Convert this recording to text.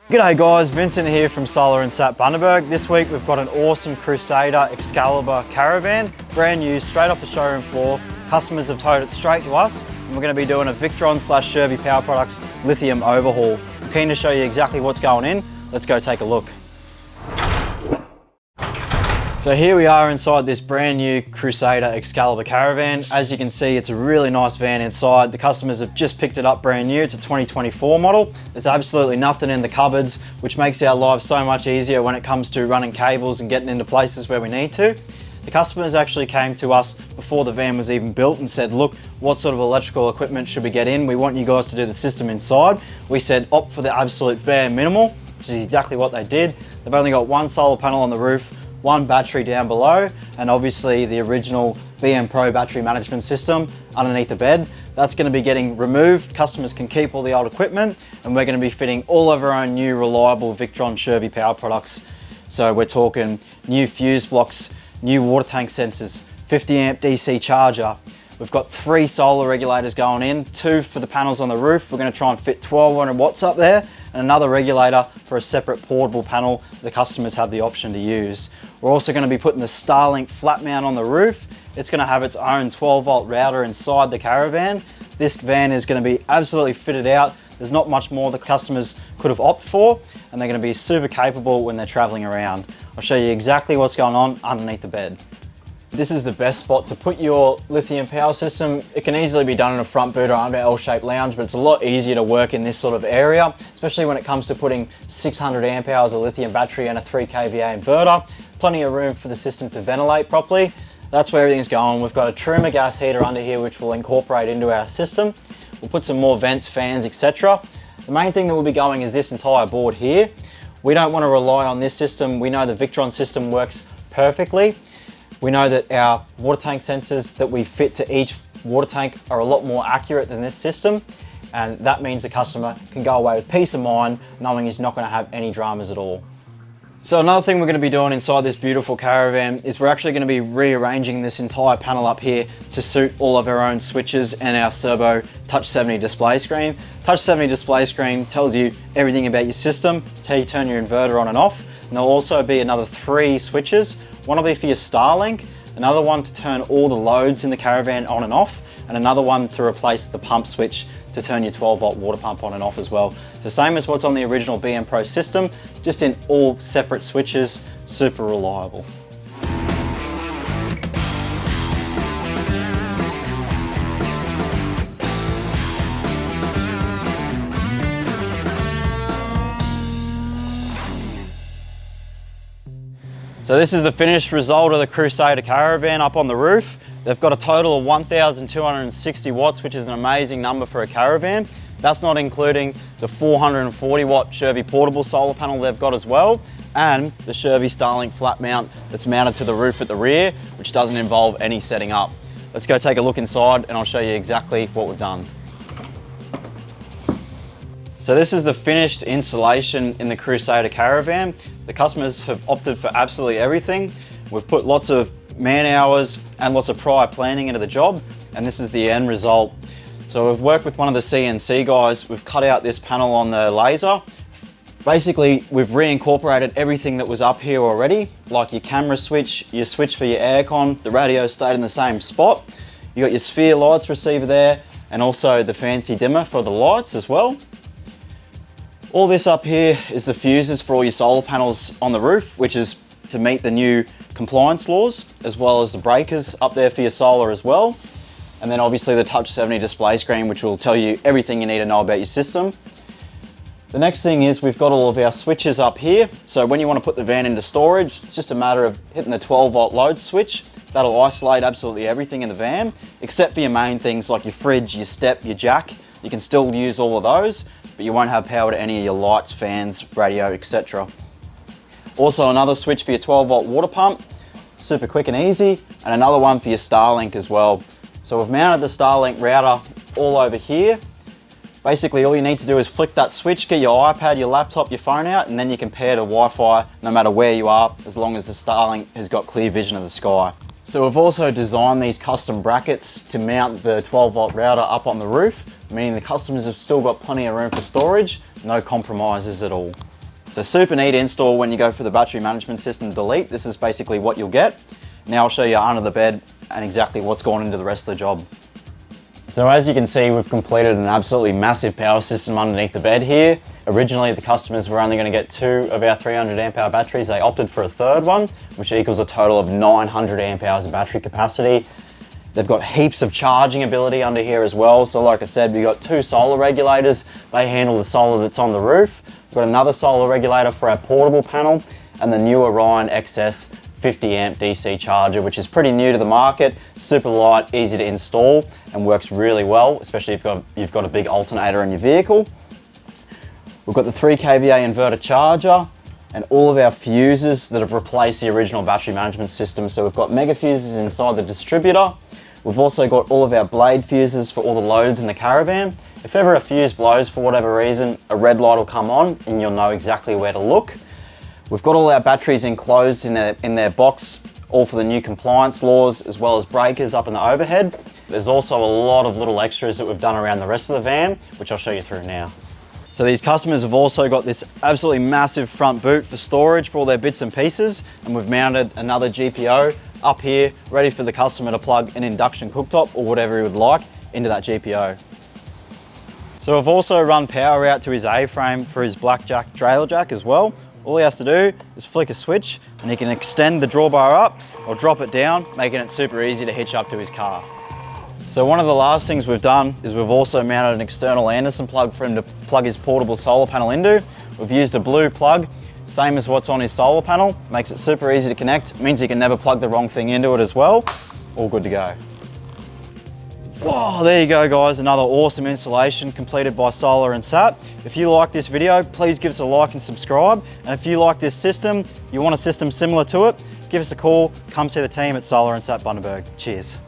G'day guys, Vincent here from Solar and Sat Bundaberg. This week we've got an awesome Crusader Excalibur caravan, brand new, straight off the showroom floor. Customers have towed it straight to us, and we're going to be doing a Victron/Sherby Power Products lithium overhaul. I'm keen to show you exactly what's going in. Let's go take a look. So here we are inside this brand new Crusader Excalibur caravan. As you can see, it's a really nice van inside. The customers have just picked it up brand new. It's a 2024 model. There's absolutely nothing in the cupboards, which makes our lives so much easier when it comes to running cables and getting into places where we need to. The customers actually came to us before the van was even built and said, look, what sort of electrical equipment should we get in? We want you guys to do the system inside. We said, opt for the absolute bare minimal, which is exactly what they did. They've only got one solar panel on the roof, one battery down below, and obviously the original BM Pro battery management system underneath the bed. That's going to be getting removed. Customers can keep all the old equipment, and we're going to be fitting all of our own new reliable Victron/Sherby Power Products. So we're talking new fuse blocks, new water tank sensors, 50 amp DC charger. We've got 3 solar regulators going in, 2 for the panels on the roof. We're going to try and fit 1200 watts up there, and another regulator for a separate portable panel the customers have the option to use. We're also going to be putting the Starlink flat mount on the roof. It's going to have its own 12 volt router inside the caravan. This van is going to be absolutely fitted out. There's not much more the customers could have opted for, and they're going to be super capable when they're traveling around. I'll show you exactly what's going on underneath the bed. This is the best spot to put your lithium power system. It can easily be done in a front boot or under L-shaped lounge, but it's a lot easier to work in this sort of area, especially when it comes to putting 600 amp hours of lithium battery and a 3 kVA inverter. Plenty of room for the system to ventilate properly. That's where everything's going. We've got a Truma gas heater under here, which we'll incorporate into our system. We'll put some more vents, fans, etc. The main thing that will be going is this entire board here. We don't want to rely on this system. We know the Victron system works perfectly. We know that our water tank sensors that we fit to each water tank are a lot more accurate than this system, and that means the customer can go away with peace of mind knowing he's not going to have any dramas at all. So another thing we're going to be doing inside this beautiful caravan is we're actually going to be rearranging this entire panel up here to suit all of our own switches and our Serbo Touch 70 display screen. Touch 70 display screen tells you everything about your system. It's how you turn your inverter on and off. And there'll also be another 3 switches. One will be for your Starlink, another one to turn all the loads in the caravan on and off, and another one to replace the pump switch to turn your 12 volt water pump on and off as well. So same as what's on the original BM Pro system, just in all separate switches, super reliable. So this is the finished result of the Crusader caravan up on the roof. They've got a total of 1,260 watts, which is an amazing number for a caravan. That's not including the 440 watt Sherby portable solar panel they've got as well, and the Sherby Starlink flat mount that's mounted to the roof at the rear, which doesn't involve any setting up. Let's go take a look inside and I'll show you exactly what we've done. So this is the finished installation in the Crusader caravan. The customers have opted for absolutely everything. We've put lots of man hours and lots of prior planning into the job, and this is the end result. So we've worked with one of the CNC guys. We've cut out this panel on the laser. Basically, we've reincorporated everything that was up here already, like your camera switch, your switch for your aircon. The radio stayed in the same spot. You got your Sphere lights receiver there, and also the fancy dimmer for the lights as well. All this up here is the fuses for all your solar panels on the roof, which is to meet the new compliance laws, as well as the breakers up there for your solar as well. And then obviously the Touch 70 display screen, which will tell you everything you need to know about your system. The next thing is we've got all of our switches up here. So when you want to put the van into storage, it's just a matter of hitting the 12 volt load switch. That'll isolate absolutely everything in the van, except for your main things like your fridge, your step, your jack. You can still use all of those, but you won't have power to any of your lights, fans, radio, etc. Also another switch for your 12 volt water pump, super quick and easy, and another one for your Starlink as well. So we've mounted the Starlink router all over here. Basically all you need to do is flick that switch, get your iPad, your laptop, your phone out, and then you can pair to Wi-Fi no matter where you are, as long as the Starlink has got clear vision of the sky. So we've also designed these custom brackets to mount the 12 volt router up on the roof, meaning the customers have still got plenty of room for storage, no compromises at all. So super neat install when you go for the battery management system delete. This is basically what you'll get. Now I'll show you under the bed and exactly what's gone into the rest of the job. So as you can see, we've completed an absolutely massive power system underneath the bed here. Originally, the customers were only going to get 2 of our 300 amp hour batteries. They opted for a third one, which equals a total of 900 amp hours of battery capacity. They've got heaps of charging ability under here as well. So like I said, we've got 2 solar regulators. They handle the solar that's on the roof. We've got another solar regulator for our portable panel and the new Orion XS 50 amp DC charger, which is pretty new to the market, super light, easy to install, and works really well, especially if you've got a big alternator in your vehicle. We've got the 3 kVA inverter charger and all of our fuses that have replaced the original battery management system. So we've got mega fuses inside the distributor. We've also got all of our blade fuses for all the loads in the caravan. If ever a fuse blows for whatever reason, a red light will come on and you'll know exactly where to look. We've got all our batteries enclosed in their box, all for the new compliance laws, as well as breakers up in the overhead. There's also a lot of little extras that we've done around the rest of the van, which I'll show you through now. So these customers have also got this absolutely massive front boot for storage for all their bits and pieces, and we've mounted another GPO up here, ready for the customer to plug an induction cooktop or whatever he would like into that GPO. So we've also run power out to his A-frame for his Blackjack trailer jack as well. All he has to do is flick a switch and he can extend the drawbar up or drop it down, making it super easy to hitch up to his car. So one of the last things we've done is we've also mounted an external Anderson plug for him to plug his portable solar panel into. We've used a blue plug, same as what's on his solar panel, makes it super easy to connect, means he can never plug the wrong thing into it as well. All good to go. Whoa, there you go guys, another awesome installation completed by Solar and Sap. If you like this video, please give us a like and subscribe. And if you like this system, you want a system similar to it, give us a call, come see the team at Solar and Sap Bundaberg. Cheers.